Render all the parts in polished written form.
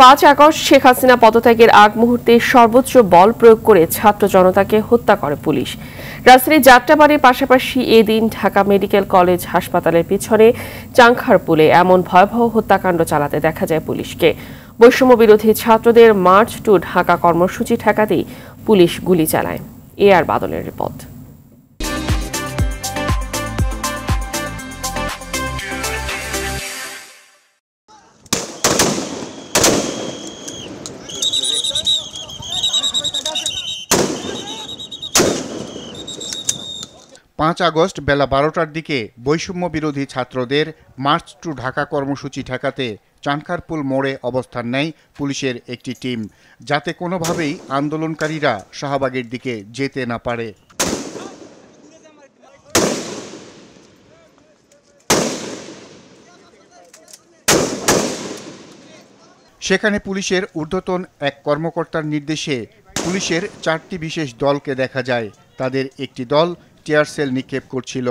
5 August Sheikh Hasina পদত্যাগের আগ মুহূর্তে সর্বোচ্চ বল প্রয়োগ করে ছাত্র জনতাকে হত্যা করে পুলিশ। রাজধানীর যাত্রাবাড়ির পাশাপাশি এদিন ঢাকা মেডিকেল কলেজ হাসপাতালের পিছনে চাংখারপুলে এমন ভয়াবহ হত্যাকাণ্ড চালাতে দেখা যায় পুলিশকে। বৈষম্য বিরোধী ছাত্রদের মার্চ টু ঢাকা কর্মসূচি ঠেকাতেই পুলিশ গুলি চালায়। আর বাদলের রিপোর্ট। 5 আগস্ট বেলা 12টার দিকে বৈষম্য বিরোধী ছাত্রদের মার্চ টু ঢাকা কর্মসূচি ঠেকাতে চানখারপুল মোড়ে অবস্থান নেয় পুলিশের একটি টিম, যাতে কোনোভাবেই আন্দোলনকারীরা শাহবাগের দিকে যেতে না পারে। সেখানে পুলিশের ঊর্ধ্বতন এক কর্মকর্তার নির্দেশে পুলিশের 4টি বিশেষ দলকে দেখা যায়। তাদের একটি দল টিয়ার সেল নিক্ষেপ করছিল,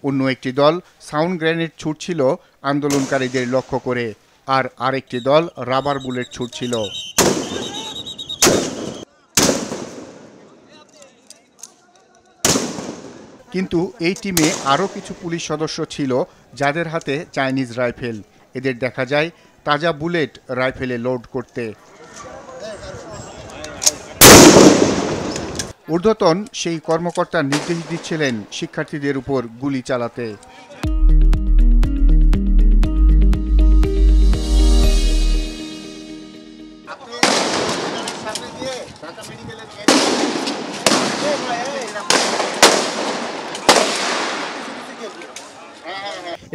অন্য একটি দল সাউন্ড গ্রেনেড ছুড়ছিল আন্দোলনকারীদের লক্ষ্য করে, আর আরেকটি দল রাবার বুলেট ছুড়ছিল। কিন্তু এই টিমে আরও কিছু পুলিশ সদস্য ছিল যাদের হাতে চাইনিজ রাইফেল। এদের দেখা যায় তাজা বুলেট রাইফেলে লোড করতে। ঊর্ধ্বতন সেই কর্মকর্তা নির্দেশ দিচ্ছিলেন শিক্ষার্থীদের উপর গুলি চালাতে।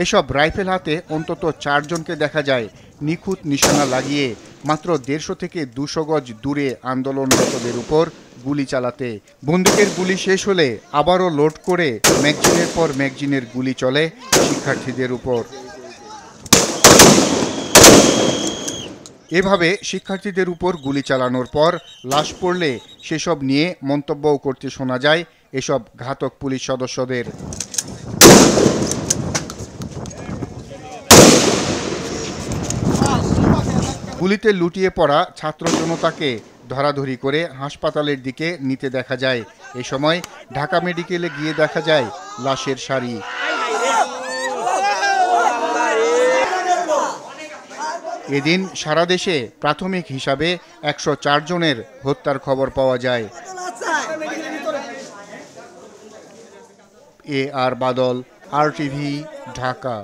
এসব রাইফেল হাতে অন্তত 4 জনকে দেখা যায় নিখুঁত নিশানা লাগিয়ে মাত্র 150 থেকে 200 গজ দূরে আন্দোলনরতদের উপর গুলি চালাতে। বন্দুকের গুলি শেষ হলে আবারও লোড করে ম্যাগজিনের পর ম্যাগজিনের গুলি চলে শিক্ষার্থীদের উপর। এভাবে শিক্ষার্থীদের উপর গুলি চালানোর পর লাশ পড়লে সেসব নিয়ে মন্তব্যও করতে শোনা যায় এসব ঘাতক পুলিশ সদস্যদের। গুলিতে লুটিয়ে পড়া ছাত্র জনতাকে ধরাধরি করে হাসপাতালের দিকে নিতে দেখা যায়। এ সময় ঢাকা মেডিকেলে গিয়ে দেখা যায় লাশের সারি। এদিন সারা দেশে প্রাথমিক হিসাবে 104 জনের হত্যার খবর পাওয়া যায়। আর বাদল, RTV, ঢাকা।